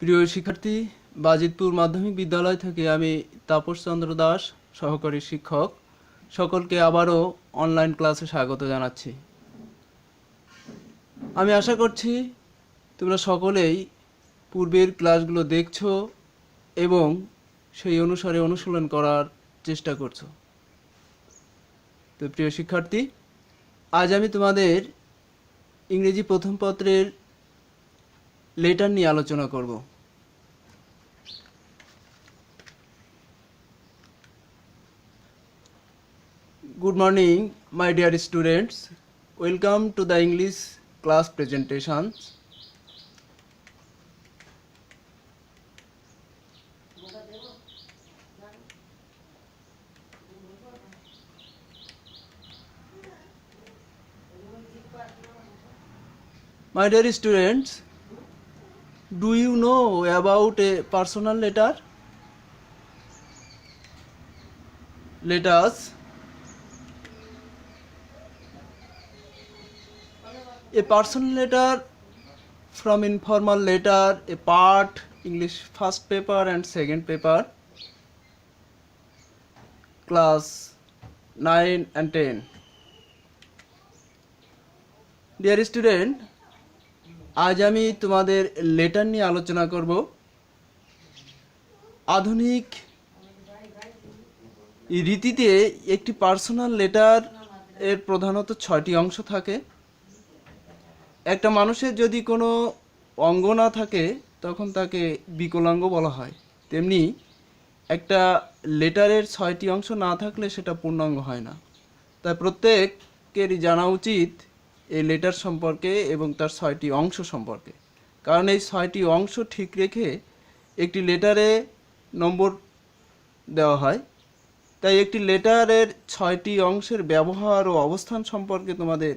প্রিয় শিক্ষার্থী, বাজিতপুর মাধ্যমিক বিদ্যালয় থেকে আমি তাপস চন্দ্র দাস, সহকারী শিক্ষক, সকলকে আবারও অনলাইন ক্লাসে স্বাগত জানাচ্ছি। আমি আশা করছি তোমরা সকলেই পূর্বের ক্লাসগুলো দেখছো এবং সেই অনুসারে অনুশীলন করার চেষ্টা করছো। তো প্রিয় শিক্ষার্থী, আজ আমি তোমাদের ইংরেজি প্রথম পত্রের লেটার নিয়ে আলোচনা করব। Good morning, my dear students. Welcome to the English class presentations. My dear students, do you know about a personal letter? Let us a personal letter from informal letter, a part, English first paper and second paper, class 9 and 10. Dear student, আজ আমি তোমাদের letter নিয়ে আলোচনা করব। আধুনিক রীতিতে একটি personal letter এর প্রধানত 6টি অংশ থাকে। একটা মানুষের যদি কোনো অঙ্গ না থাকে তখন তাকে বিকলাঙ্গ বলা হয়, তেমনি একটা লেটারের 6টি অংশ না থাকলে সেটা পূর্ণাঙ্গ হয় না। তাই প্রত্যেকেরই জানা উচিত এই লেটার সম্পর্কে এবং তার 6টি অংশ সম্পর্কে, কারণ এই 6টি অংশ ঠিক রেখে একটি লেটারে নম্বর দেওয়া হয়। তাই একটি লেটারের 6টি অংশের ব্যবহার ও অবস্থান সম্পর্কে তোমাদের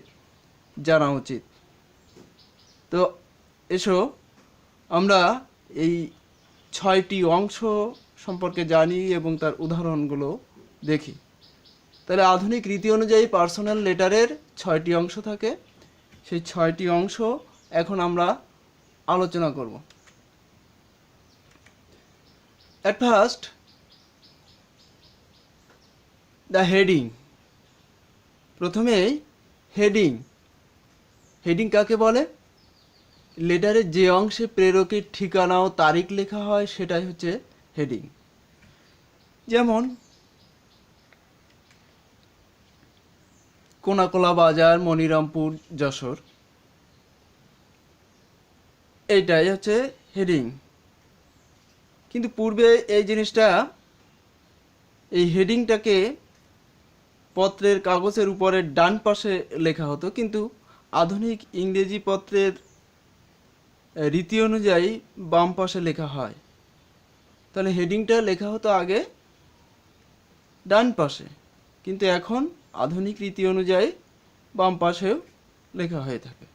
জানা উচিত। তো এসো আমরা এই 6টি অংশ সম্পর্কে জানি এবং তার উদাহরণগুলো দেখি। তাহলে আধুনিক রীতি অনুযায়ী পার্সোনাল লেটারের 6টি অংশ থাকে। সেই 6টি অংশ এখন আমরা আলোচনা করব। At first, the heading. প্রথমেই হেডিং। হেডিং কাকে বলে? লেটারের যে অংশে প্রেরকের ঠিকানা ও তারিখ লেখা হয় সেটাই হচ্ছে হেডিং। যেমন কোনাকোলা বাজার, মনিরামপুর, যশোর, এইটাই হচ্ছে হেডিং। কিন্তু পূর্বে এই জিনিসটা, এই হেডিংটাকে পত্রের কাগজের উপরে ডান পাশে লেখা হতো, কিন্তু আধুনিক ইংরেজি পত্রের রীতি অনুযায়ী বাম পাশে লেখা হয়। তাহলে হেডিংটা লেখা হতো আগে ডান পাশে, কিন্তু এখন আধুনিক রীতি অনুযায়ী বাম পাশেও লেখা হয়ে থাকে।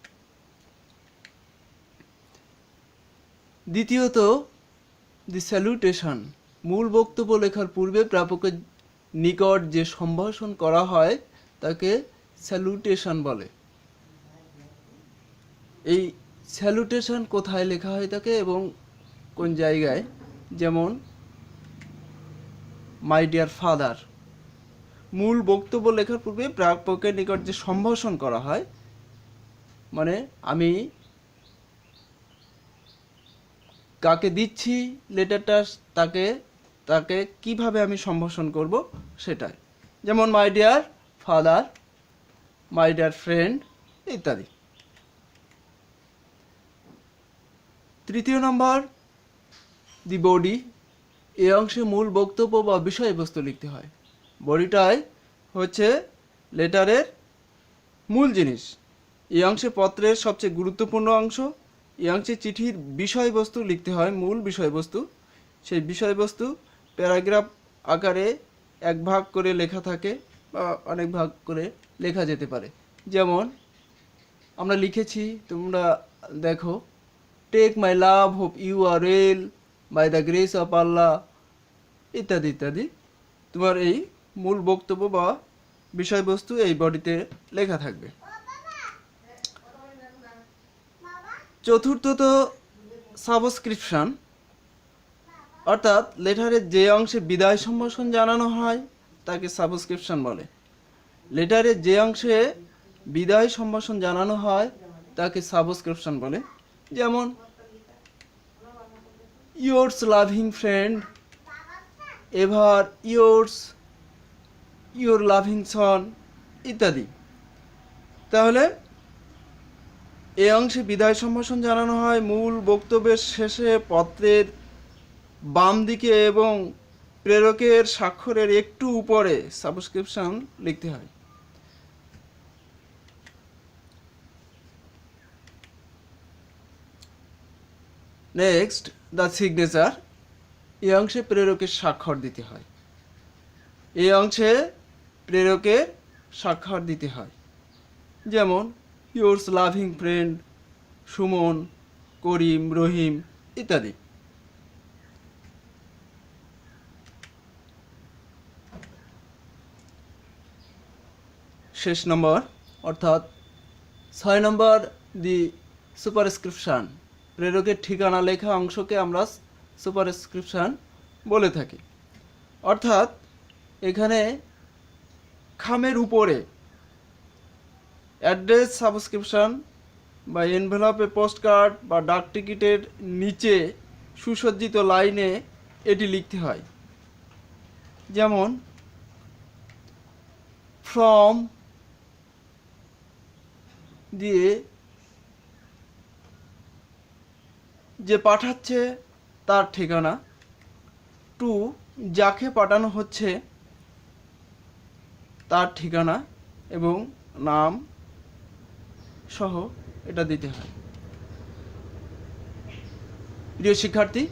দ্বিতীয়ত, দি স্যালুটেশন। মূল বক্তব্য লেখার পূর্বে প্রাপকের নিকট যে সম্ভাষণ করা হয় তাকে স্যালুটেশন বলে। এই স্যালুটেশন কোথায় লেখা হয়ে থাকে এবং কোন জায়গায়? যেমন মাই ডিয়ার ফাদার। মূল বক্তব্য লেখার পূর্বে প্রাপকের নিকট যে সম্ভাষণ করা হয়, মানে আমি কাকে দিচ্ছি লেটারটা, তাকে কিভাবে আমি সম্ভাষণ করব সেটাই। যেমন my dear father, my dear friend ইত্যাদি। তৃতীয় নম্বর, দি বডি। এই অংশে মূল বক্তব্য বা বিষয়বস্তু লিখতে হয়। বডিটাই হচ্ছে লেটারের মূল জিনিস। এই অংশে পত্রের সবচেয়ে গুরুত্বপূর্ণ অংশ। এই অংশে চিঠির বিষয়বস্তু লিখতে হয়, মূল বিষয়বস্তু। সেই বিষয়বস্তু প্যারাগ্রাফ আকারে এক ভাগ করে লেখা থাকে বা অনেক ভাগ করে লেখা যেতে পারে। যেমন আমরা লিখেছি, তোমরা দেখো, take my love, hope you are well, by the grace of Allah ইত্যাদি ইত্যাদি। তোমার এই মূল বক্তব্য বা বিষয়বস্তু এই বডিতে লেখা থাকবে। চতুর্থত, সাবস্ক্রিপশন, অর্থাৎ লেটারের যে অংশে বিদায় সম্ভাষণ জানানো হয় তাকে সাবস্ক্রিপশন বলে। লেটারের যে অংশে বিদায় সম্ভাষণ জানানো হয় তাকে সাবস্ক্রিপশন বলে। যেমন yours loving friend, ever yours, your loving son ইত্যাদি। তাহলে এই অংশে বিদায় সম্ভাষণ জানানো হয় মূল বক্তব্যের শেষে পত্রের বাম দিকে এবং প্রেরকের স্বাক্ষরের একটু উপরে সাবস্ক্রিপশন লিখতে হয়। Next, the signature. এই অংশে প্রেরকের স্বাক্ষর দিতে হয়। এই অংশে প্রেরকের স্বাক্ষর দিতে হয়। যেমন ইয়োর্স লাভিং ফ্রেন্ড, সুমন, করিম, রহিম ইত্যাদি। শেষ নম্বর অর্থাৎ 6 নম্বর, দি সুপারস্ক্রিপশন। প্রেরকের ঠিকানা লেখা অংশকে আমরা সুপারস্ক্রিপশন বলে থাকি। অর্থাৎ এখানে খামের উপরে অ্যাড্রেস সাবস্ক্রিপশন বা এনভেলপে পোস্টকার্ড বা ডাক টিকিটের নিচে সুসজ্জিত লাইনে এটি লিখতে হয়। যেমন ফ্রম দিয়ে যে পাঠাচ্ছে তার ঠিকানা, টু যাকে পাঠানো হচ্ছে তার ঠিকানা এবং নাম সহ এটা দিতে হয়। প্রিয় শিক্ষার্থী,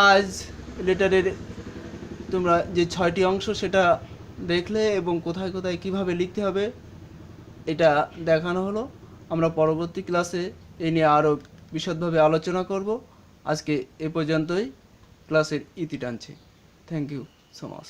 আজ লেটারের তোমরা যে 6টি অংশ সেটা দেখলে এবং কোথায় কোথায় কিভাবে লিখতে হবে এটা দেখানো হলো। আমরা পরবর্তী ক্লাসে এই নিয়ে আরও বিশদভাবে আলোচনা করব। আজকে এ পর্যন্তই ক্লাসের ইতি টানছি। Thank you so much.